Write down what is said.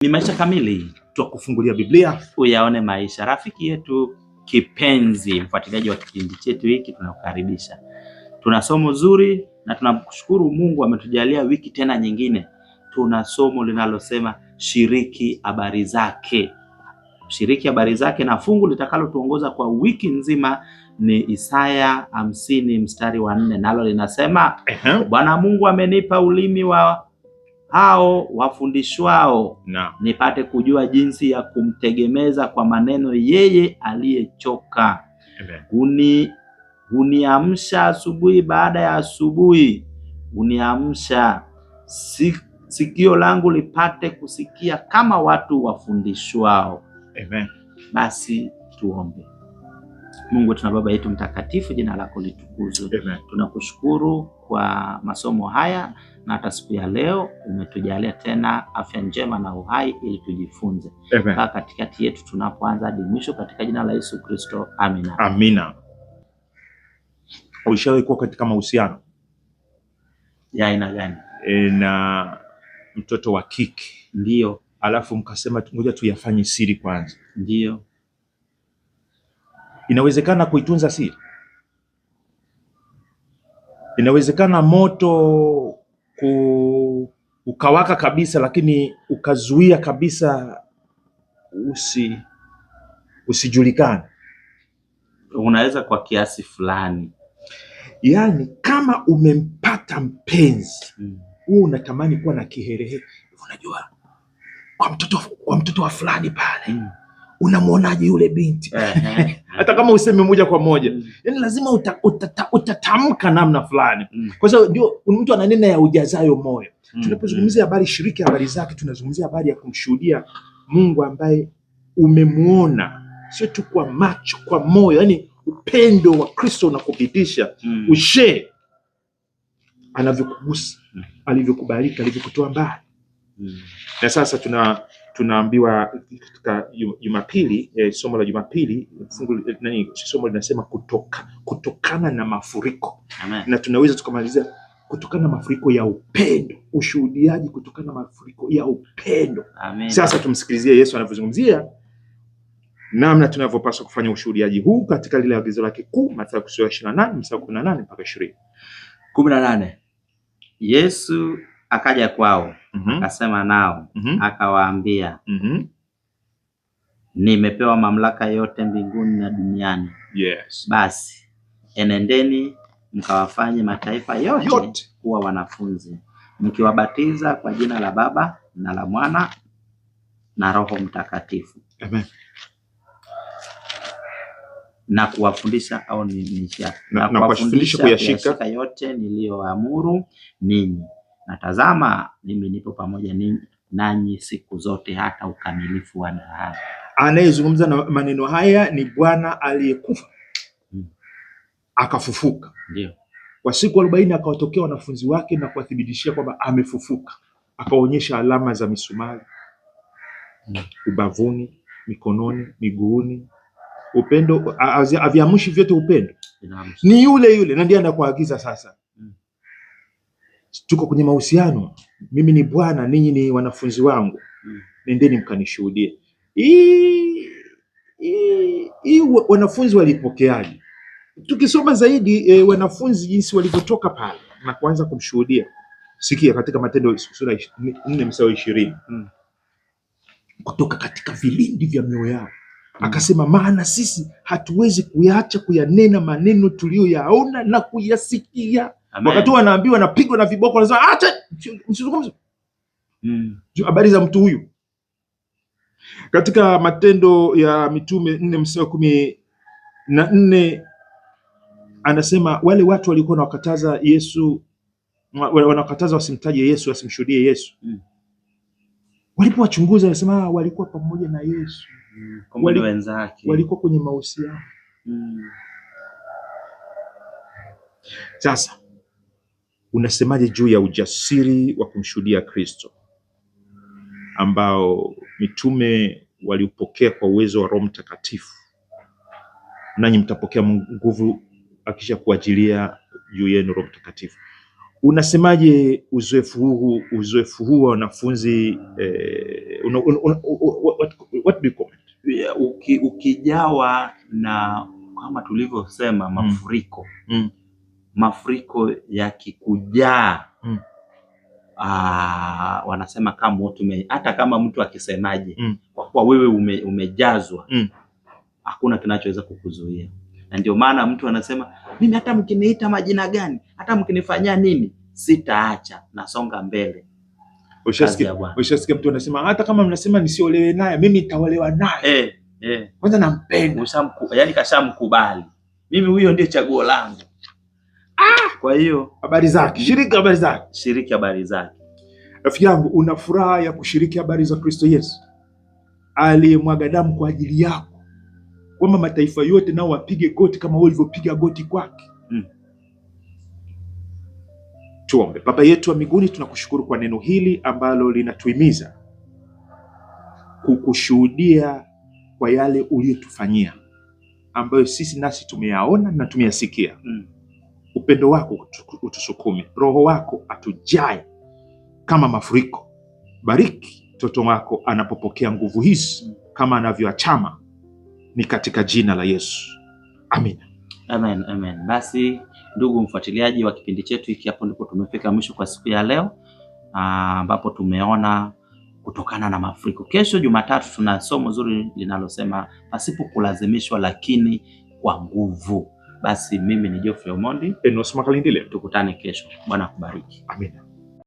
Ni Maisha Kamili, twakufungulia Biblia uyaone maisha. Rafiki yetu kipenzi, mfuatiliaji wa kipindi chetu hiki, tunakukaribisha. Tuna somo zuri na tunamshukuru Mungu ametujalia wiki tena nyingine. Tuna somo linalosema shiriki habari zake. Shiriki habari zake, na fungu litakalotuongoza kwa wiki nzima ni Isaya 50 mstari wa 4, nalo linasema Bwana Mungu amenipa ulimi wa hao wafundishwao nipate kujua jinsi ya kumtegemeza kwa maneno yeye aliyechoka. Huniamsha asubuhi baada ya asubuhi, huniamsha sikio langu lipate kusikia kama watu wafundishwao. Amen. Basi tuombe. Mungu tuna Baba yetu mtakatifu, jina lako litukuzwe. Tunakushukuru kwa masomo haya na hata siku ya leo umetujalia tena afya njema na uhai ili tujifunze. Kaa katikati yetu tunapoanza hadi mwisho, katika jina la Yesu Kristo. Amina. Amina. Ulishawahi kuwa katika mahusiano ya aina gani na mtoto wa kike? Ndio. Alafu mkasema ngoja tuyafanye siri kwanza? Ndio. Inawezekana kuitunza siri? Inawezekana moto ukawaka kabisa, lakini ukazuia kabisa usijulikane? Unaweza kwa kiasi fulani. Yaani kama umempata mpenzi, wewe unatamani kuwa na kiherehere. Unajua kwa mtoto wa fulani pale, unamwonaje yule binti? Hata kama useme moja kwa moja, yaani lazima utatamka namna fulani. Kwa sababu ndio mtu ananena ya ujazayo moyo. Tunapozungumzia habari shiriki habari zake, tunazungumzia habari ya kumshuhudia Mungu ambaye umemuona, sio tu kwa macho, kwa moyo. Yaani upendo wa Kristo unakupitisha ushare anavyokugusa, alivyokubariki, alivyokutoa mbali. Na sasa tunaambiwa katika Jumapili, somo la Jumapili, somo linasema kutokana na mafuriko. Amen. Na tunaweza tukamalizia kutokana na mafuriko ya upendo, ushuhudiaji kutokana na mafuriko ya upendo. Amen. Sasa tumsikilizie Yesu anavyozungumzia namna tunavyopaswa kufanya ushuhudiaji huu katika lile agizo lake kuu, Mathayo 28 mstari 18 mpaka 20. 18. Yesu akaja kwao, akasema nao, akawaambia, nimepewa mamlaka yote mbinguni na duniani. Yes. Basi enendeni mkawafanye mataifa yote kuwa wanafunzi, mkiwabatiza kwa jina la Baba na la Mwana na Roho Mtakatifu. Amen. Na kuwafundisha au na kuwafundisha kuyashika yote niliyoamuru ninyi. Na tazama, mimi nipo pamoja nanyi siku zote hata ukamilifu wa dahari. Anayezungumza na maneno haya ni Bwana aliyekufa akafufuka. Ndio. Kwa siku 40 akawatokea wanafunzi wake na kuwathibitishia kwamba amefufuka. Akaonyesha alama za misumari ubavuni, mikononi, miguuni. Upendo aviamushi vyote, upendo ni yule yule, na ndiye anakuagiza sasa. Tuko kwenye mahusiano, mimi ni Bwana, ninyi ni wanafunzi wangu, nendeni mkanishuhudie. Wanafunzi walipokeaje? Tukisoma zaidi wanafunzi jinsi walivyotoka pale na kuanza kumshuhudia. Sikia katika Matendo sura 4 mstari 20. Kutoka katika vilindi vya mioyo yao akasema, maana sisi hatuwezi kuyaacha kuyanena maneno tuliyoyaona na kuyasikia. Wakati wanaambiwa napigwa na viboko, wanasema acha msizungumze habari za mtu huyu. Katika Matendo ya Mitume 4 mstari 14 anasema wale watu walikuwa wanakataza Yesu, wanakataza wasimtaje Yesu, wasimshuhudie Yesu. Walipowachunguza wanasema walikuwa pamoja na Yesu, wenzake, walikuwa kwenye mahusiano. Sasa unasemaje juu ya ujasiri wa kumshuhudia Kristo ambao mitume waliupokea kwa uwezo wa Roho Mtakatifu? Nanyi mtapokea nguvu akisha kuajilia juu yenu Roho Mtakatifu. Unasemaje uzoefu huu wa wanafunzi what do you comment? Ukijawa na kama tulivyosema mafuriko mafuriko yakikujaa wanasema kama moto hata kama mtu akisemaje kwa kuwa wewe umejazwa hakuna kinachoweza kukuzuia. Na ndio maana mtu anasema mimi hata mkiniita majina gani, hata mkinifanyia nini, sitaacha, nasonga mbele. Ushasikia mtu anasema hata kama mnasema nisiolewe naye, mimi nitaolewa naye. Kwanza nampenda. Yaani kashamkubali. Mimi huyo ndiye chaguo langu. Kwa hiyo habari zake, shiriki habari zake. Rafiki yangu, una furaha ya kushiriki habari za Kristo Yesu aliyemwaga damu kwa ajili yako, kwamba mataifa yote nao wapige goti kama ulivyopiga goti kwake. Tuombe. Baba yetu wa mbinguni, tunakushukuru kwa neno hili ambalo linatuhimiza kukushuhudia kwa yale uliyotufanyia, ambayo sisi nasi tumeyaona na tumeyasikia. Upendo wako utusukume, Roho wako atujae kama mafuriko. Bariki mtoto wako anapopokea nguvu hizi kama anavyoachama, ni katika jina la Yesu. Amina. Amen, amen. Basi ndugu mfuatiliaji wa kipindi chetu hiki, hapo ndipo tumefika mwisho kwa siku ya leo, ambapo tumeona kutokana na mafuriko. Kesho Jumatatu tuna somo zuri linalosema pasipo kulazimishwa lakini kwa nguvu. Basi mimi ni Geoffrey Omondi, Enos Makalindile. Tukutane kesho. Bwana akubariki. Amina.